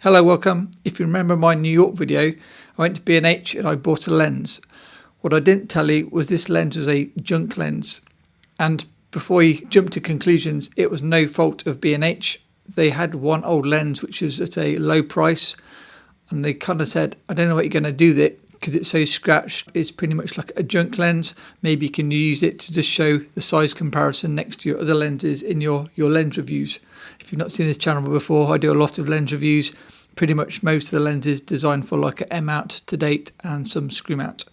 Hello, welcome. If you remember my New York video, I went to B&H and I bought a lens. What I didn't tell you was this lens was a junk lens. And before you jump to conclusions, it was no fault of B&H. They had one old lens which was at a low price, and they kind of said, I don't know what you're going to do with it because it's so scratched. It's pretty much like a junk lens. Maybe you can use it to just show the size comparison next to your other lenses in your lens reviews. If you've not seen this channel before, I do a lot of lens reviews. Pretty much most of the lenses designed for like an M mount to date and some screw mount.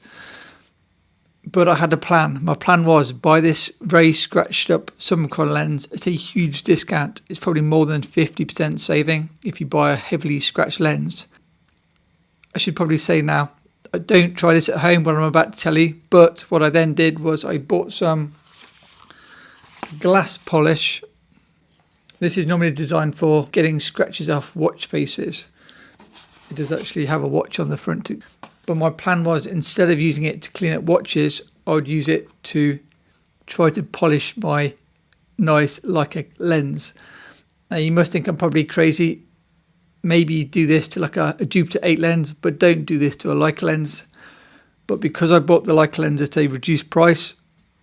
But I had a plan. My plan was buy this very scratched up Summicron lens at a huge discount. It's probably more than 50% saving if you buy a heavily scratched lens. I should probably say now, don't try this at home, what I'm about to tell you. But what I then did was I bought some glass polish. This is normally designed for getting scratches off watch faces. It does actually have a watch on the front. But my plan was, instead of using it to clean up watches, I would use it to try to polish my nice Leica lens. Now you must think I'm probably crazy. Maybe do this to like a Jupiter 8 lens, but don't do this to a Leica lens. But because I bought the Leica lens at a reduced price,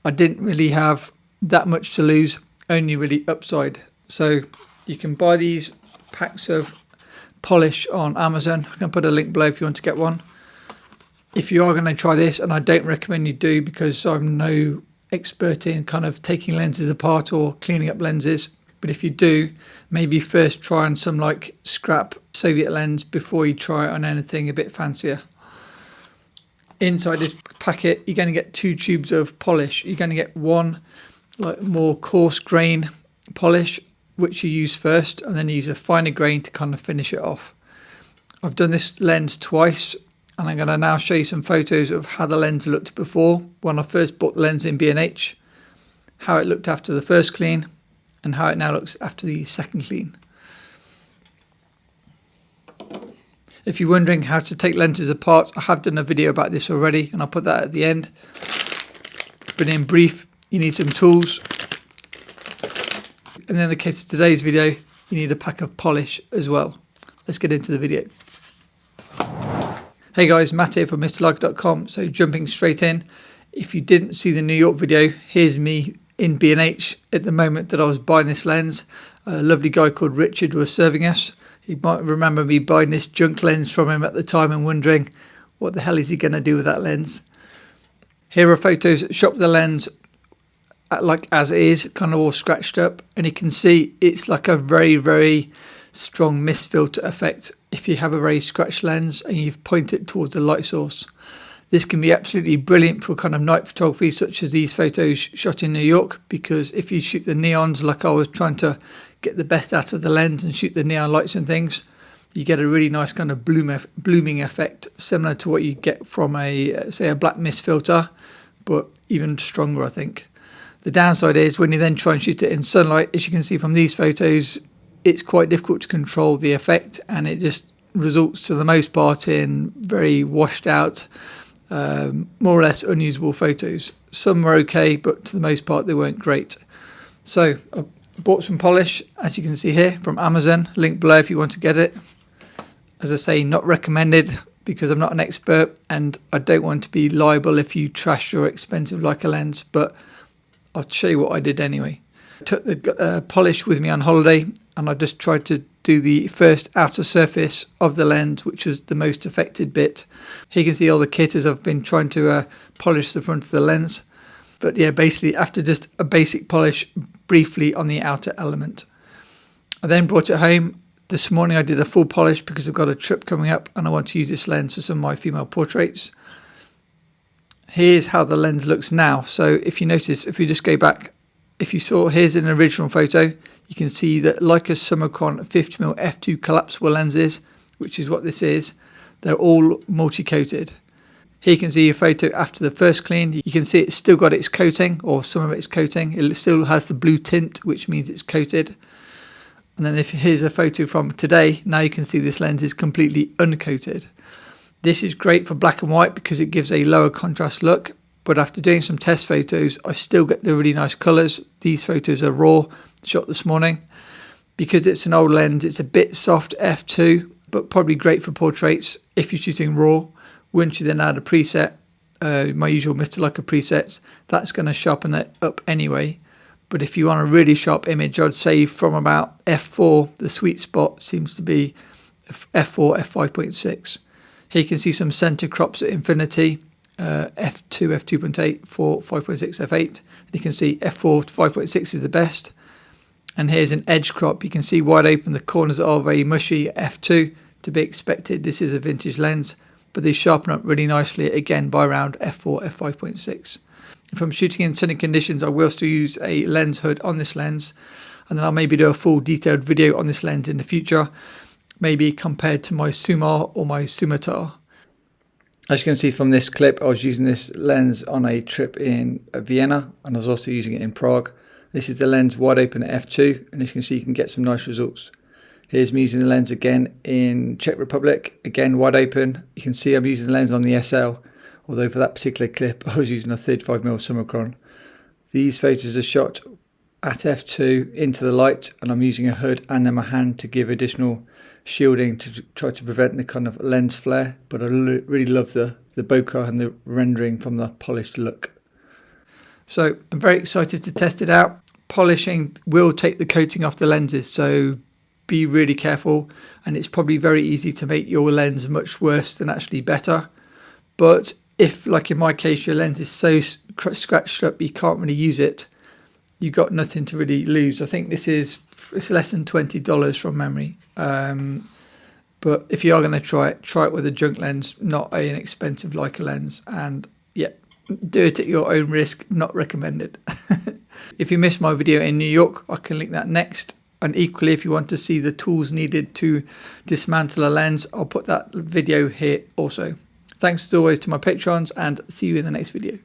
I didn't really have that much to lose, only really upside. So you can buy these packs of polish on Amazon. I can put a link below if you want to get one. If you are going to try this, and I don't recommend you do because I'm no expert in kind of taking lenses apart or cleaning up lenses, but if you do, maybe first try on some like scrap Soviet lens before you try it on anything a bit fancier. Inside this packet, you're going to get 2 tubes of polish. You're going to get one like more coarse grain polish, which you use first, and then you use a finer grain to kind of finish it off. I've done this lens twice, and I'm going to now show you some photos of how the lens looked before when I first bought the lens in B&H, how it looked after the first clean, and how it now looks after the second clean. If you're wondering how to take lenses apart, I have done a video about this already, and I'll put that at the end. But in brief, you need some tools. And in the case of today's video, you need a pack of polish as well. Let's get into the video. Hey guys, Matt here from MrLeica.com. So jumping straight in, if you didn't see the New York video, here's me in B&H at the moment that I was buying this lens. A lovely guy called Richard was serving us. He might remember me buying this junk lens from him at the time and wondering what the hell is he going to do with that lens. Here are photos that shot the lens like as it is, kind of all scratched up, and you can see it's like a very, very strong mist filter effect if you have a very scratched lens and you point it towards the light source. This can be absolutely brilliant for kind of night photography, such as these photos shot in New York, because if you shoot the neons like I was trying to get the best out of the lens and shoot the neon lights and things, you get a really nice kind of blooming effect, similar to what you get from a say a black mist filter, but even stronger, I think. The downside is when you then try and shoot it in sunlight, as you can see from these photos, it's quite difficult to control the effect, and it just results to the most part in very washed out, more or less unusable photos. Some were okay, but to the most part they weren't great. So I bought some polish, as you can see here, from Amazon. Link below if you want to get it. As I say, not recommended because I'm not an expert and I don't want to be liable if you trash your expensive Leica lens, but I'll show you what I did anyway. I took the polish with me on holiday, and I just tried to do the first outer surface of the lens, which was the most affected bit. Here you can see all the kit as I've been trying to polish the front of the lens. But yeah, basically after just a basic polish briefly on the outer element. I then brought it home. This morning I did a full polish because I've got a trip coming up and I want to use this lens for some of my female portraits. Here's how the lens looks now. So if you notice, if you just go back, if you saw, here's an original photo, you can see that Leica Summicron 50mm f2 collapsible lenses, which is what this is, they're all multi-coated. Here you can see a photo after the first clean. You can see it's still got its coating, or some of its coating. It still has the blue tint, which means it's coated. And then if here's a photo from today, now you can see this lens is completely uncoated. This is great for black and white because it gives a lower contrast look, but after doing some test photos, I still get the really nice colours. These photos are raw, shot this morning. Because it's an old lens, it's a bit soft f2, but probably great for portraits if you're shooting RAW. Once you then add a preset, my usual Mr. Leica presets, that's going to sharpen it up anyway. But if you want a really sharp image, I'd say from about f4, the sweet spot seems to be f4, f5.6. Here you can see some center crops at infinity, f2, f2.8, 4, 5.6, f8. And you can see f4 to 5.6 is the best. And here's an edge crop. You can see wide open, the corners are very mushy, f2, to be expected. This is a vintage lens, but they sharpen up really nicely, again, by around f4, f5.6. If I'm shooting in sunny conditions, I will still use a lens hood on this lens, and then I'll maybe do a full detailed video on this lens in the future, maybe compared to my Sumar or my Summicron. As you can see from this clip, I was using this lens on a trip in Vienna, and I was also using it in Prague. This is the lens wide open at f2, and as you can see, you can get some nice results. Here's me using the lens again in Czech Republic, again wide open. You can see I'm using the lens on the SL, although for that particular clip I was using a 35mm Summicron. These photos are shot at f2 into the light, and I'm using a hood and then my hand to give additional shielding to try to prevent the kind of lens flare, but I really love the bokeh and the rendering from the polished look. So I'm very excited to test it out. Polishing will take the coating off the lenses, so be really careful, and it's probably very easy to make your lens much worse than actually better. But if, like in my case, your lens is so scratched up you can't really use it, you've got nothing to really lose. I think it's less than $20 from memory. But if you are going to try it with a junk lens, not an expensive Leica lens. And yeah, do it at your own risk, not recommended. If you missed my video in New York, I can link that next. And equally, if you want to see the tools needed to dismantle a lens, I'll put that video here also. Thanks as always to my patrons, and see you in the next video.